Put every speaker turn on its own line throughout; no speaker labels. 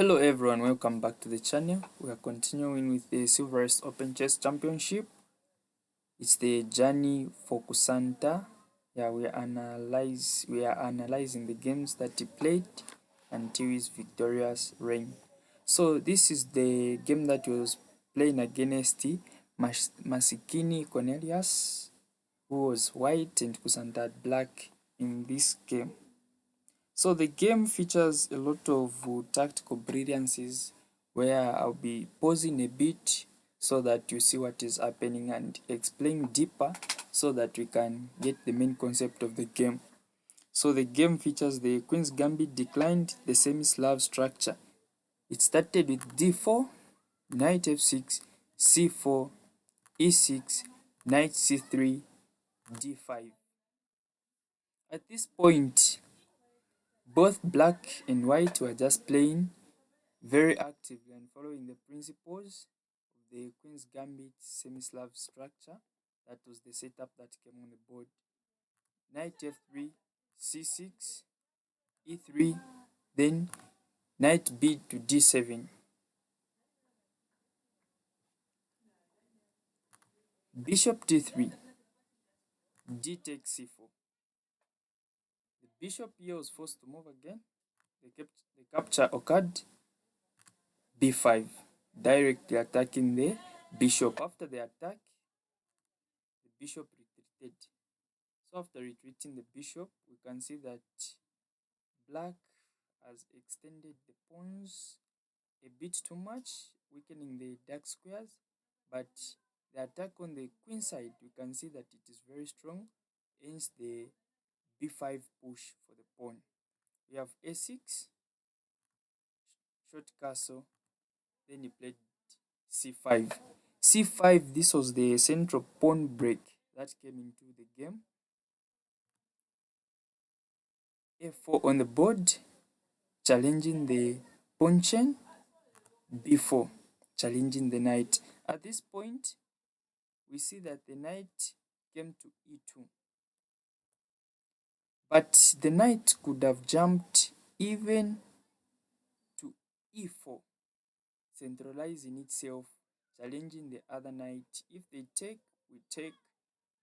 Hello everyone, welcome back to the channel. We are continuing with the Silverest Open Chess Championship. It's the journey for Kusanta. Yeah, we are analyzing the games that he played until his victorious reign. So this is the game that he was playing against Masikini Cornelius, who was white, and Kusanta had black in this game. So the game features a lot of tactical brilliances where I'll be pausing a bit so that you see what is happening and explain deeper so that we can get the main concept of the game. So the game features the Queen's Gambit declined the semi-Slav structure. It started with d4, knight f6, c4, e6, knight c3, d5. At this point, both black and white were just playing very actively and following the principles of the Queen's Gambit semi-Slav structure. That was the setup that came on the board. Knight f3, c6, e3, then knight b to d7. Bishop d3, d takes c4. The bishop here was forced to move again. The capture occurred. b5, directly attacking the bishop. After the attack, the bishop retreated. So after retreating the bishop, we can see that black has extended the pawns a bit too much, weakening the dark squares, but the attack on the queen side, we can see that it is very strong, hence the b5 push for the pawn. We have a6, short castle, then he played c5. c5, this was the central pawn break that came into the game. a4 on the board, challenging the pawn chain. b4, challenging the knight. At this point, we see that the knight came to e2. But the knight could have jumped even to e4, centralizing itself, challenging the other knight. If they take, we take,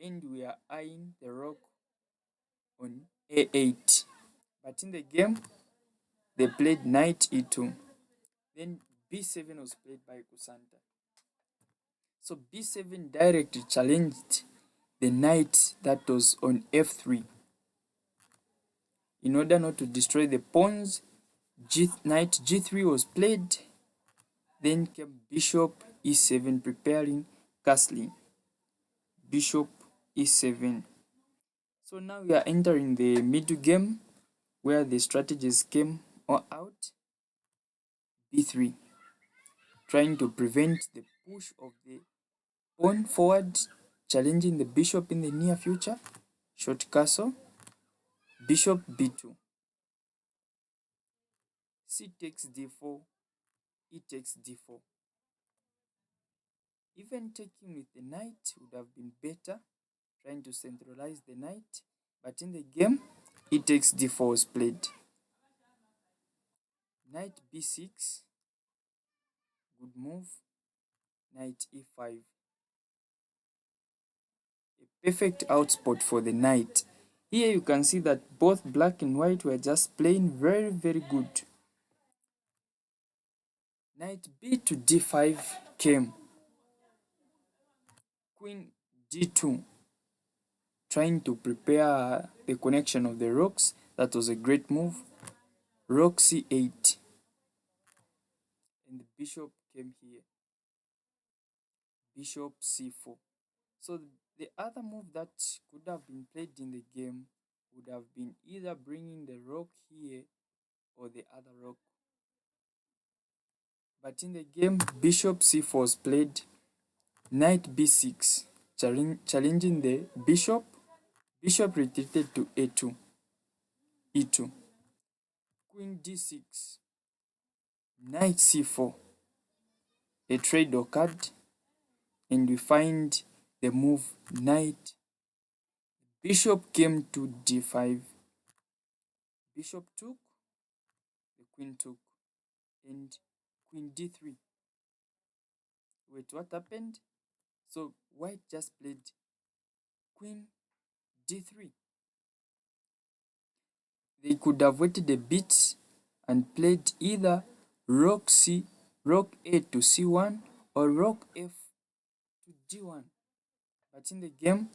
and we are eyeing the rook on a8. But in the game, they played knight e2. Then b7 was played by Kusanta. So b7 directly challenged the knight that was on f3. In order not to destroy the pawns, knight g3 was played. Then came bishop e7, preparing castling. Bishop e7. So now we are entering the middle game where the strategies came out. b3, trying to prevent the push of the pawn forward, challenging the bishop in the near future. Short castle. Bishop b2. C takes d4. E takes d4. Even taking with the knight would have been better, trying to centralize the knight. But in the game, E takes d4 was played. Knight b6. Good move. Knight e5. A perfect outspot for the knight. Here you can see that both black and white were just playing very, very good. Knight b to d5 came. Queen d2, trying to prepare the connection of the rooks. That was a great move. Rook c8, and the bishop came here. Bishop c4. So the other move that could have been played in the game would have been either bringing the rook here or the other rook. But in the game, bishop c4 was played. Knight b6, challenging the bishop. Bishop retreated to a2. e2. Queen d6. Knight c4. A trade occurred, and we find the move knight. Bishop came to d5. Bishop took. The queen took. and queen d3. Wait, what happened? So white just played queen d3. They could have waited a bit and played either rook a to c1 or rook f to d1. But in the game,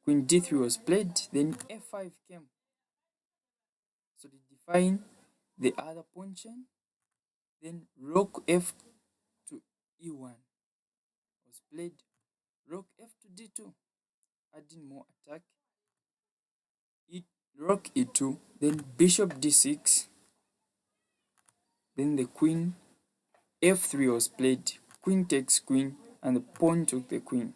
queen d3 was played, then f5 came. So they define the other pawn chain, then rook f to e1 was played, rook f to d2, adding more attack, rook e2, then bishop d6, then the queen f3 was played, queen takes queen, and the pawn took the queen.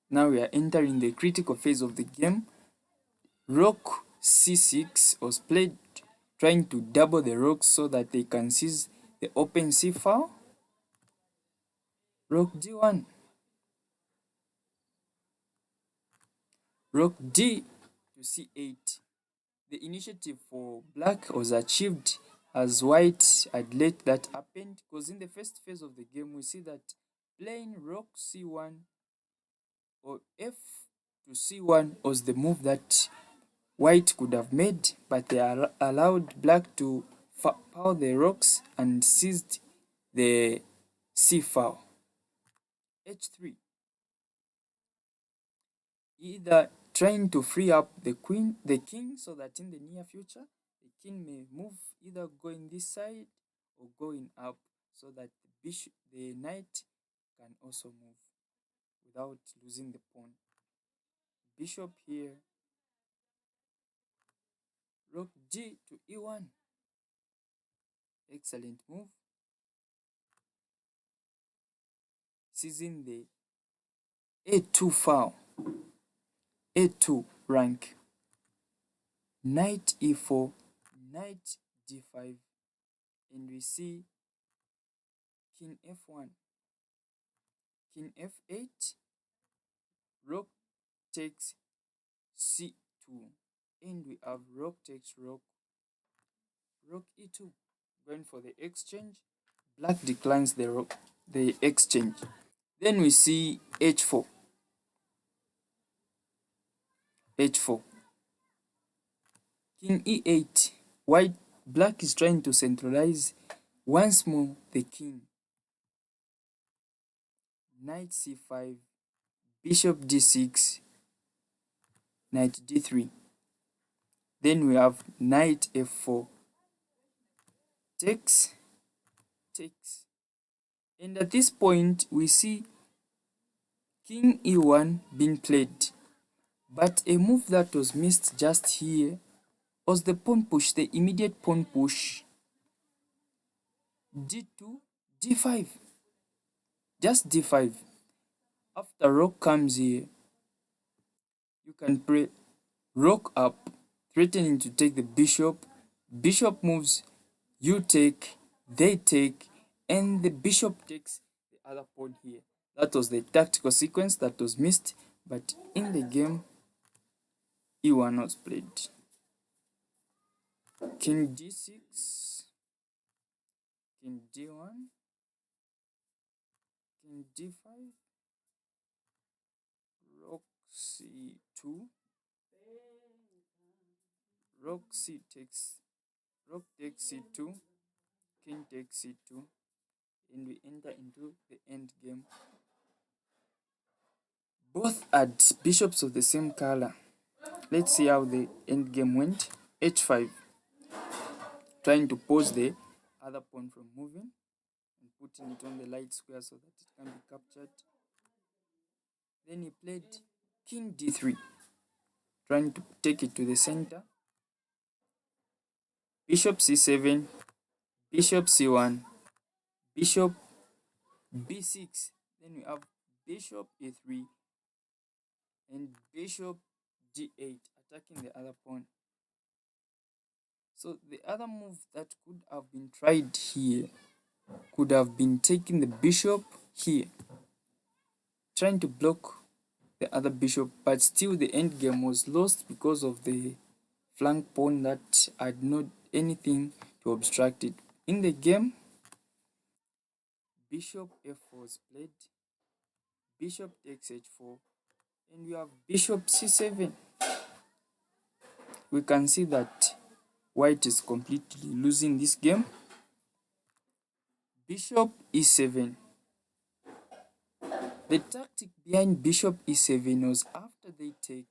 Now we are entering the critical phase of the game. Rook c6 was played, trying to double the rooks so that they can seize the open c file. Rook d1, rook d to c8. The initiative for black was achieved as white had let that happen, because in the first phase of the game we see that playing rook c1 or f to c1 was the move that white could have made, but they allowed black to power the rocks and seized the c file. h3, either trying to free up the king, so that in the near future the king may move, either going this side or going up, so that the knight can also move without losing the pawn. Bishop here, rook d to e1, excellent move, seizing the a2 file, a2 rank, knight e4, knight d5, and we see king f1, king f8, rook takes c2, and we have rook takes rook, rook e2. Going for the exchange, black declines the exchange. Then we see h4, h4, king e8. Black is trying to centralize once more the king. Knight c5, bishop d6, knight d3. Then we have knight f4, takes, takes. And at this point, we see king e1 being played. But a move that was missed just here was the pawn push, the immediate pawn push. d2, d5. Just d5. After rook comes here, you can play rook up, threatening to take the bishop. Bishop moves, you take, they take, and the bishop takes the other pawn here. That was the tactical sequence that was missed, but in the game, e1 was played. King d6, king d1, king d5, rook c2, rook takes c2, king takes c2, and we enter into the end game. Both had bishops of the same color. Let's see how the end game went. h5, trying to pause the other pawn from moving and putting it on the light square so that it can be captured. Then he played king d3, trying to take it to the center. Bishop c7, bishop c1, bishop b6. Then we have bishop a3 and bishop d8, attacking the other pawn. So the other move that could have been tried here could have been taking the bishop here, trying to block the other bishop, but still the endgame was lost because of the flank pawn that had not anything to obstruct it. In the game, bishop f4 was played, bishop takes h4, and we have bishop c7. We can see that white is completely losing this game. Bishop e7. The tactic behind bishop e7 was after they take,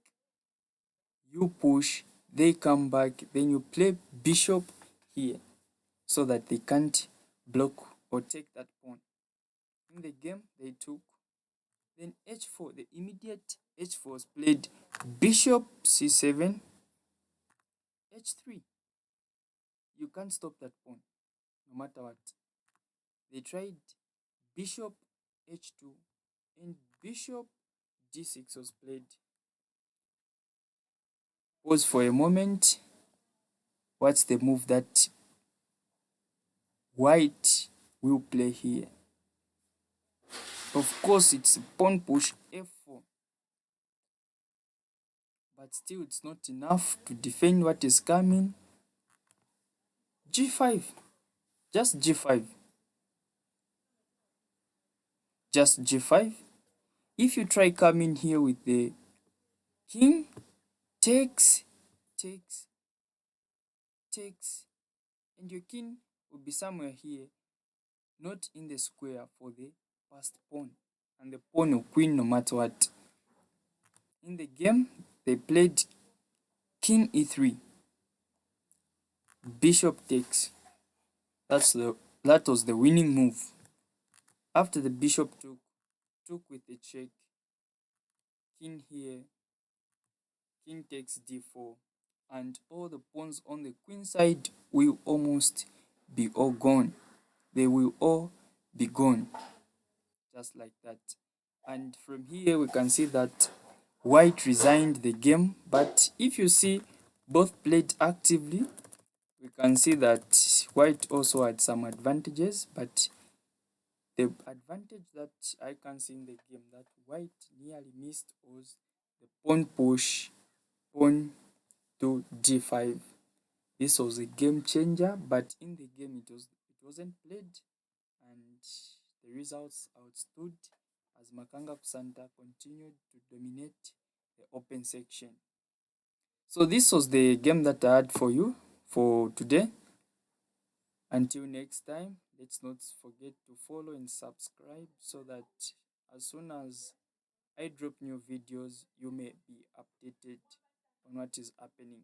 you push, they come back, then you play bishop here so that they can't block or take that pawn. In the game, they took, then h4, the immediate h4 was played, bishop c7, h3. You can't stop that pawn, no matter what. They tried bishop h2, and bishop d6 was played. Pause for a moment. What's the move that white will play here? Of course, it's pawn push f4. But still, it's not enough to defend what is coming. g5. Just g5. Just g5. If you try coming here with the king, takes, takes, takes, and your king will be somewhere here, not in the square for the passed pawn, and the pawn will queen no matter what. In the game, they played king e3, bishop takes. That was the winning move. After the bishop took with the check, king here, king takes d4, and all the pawns on the queen side will almost be all gone. They will all be gone, just like that. And from here we can see that white resigned the game, but if you see both played actively, we can see that white also had some advantages, but the advantage that I can see in the game that white nearly missed was the pawn push, pawn to g5. This was a game changer, but in the game it wasn't played, and the results outstood as Makanga Kusanta continued to dominate the open section. So this was the game that I had for you for today. Until next time, let's not forget to follow and subscribe so that as soon as I drop new videos, you may be updated on what is happening.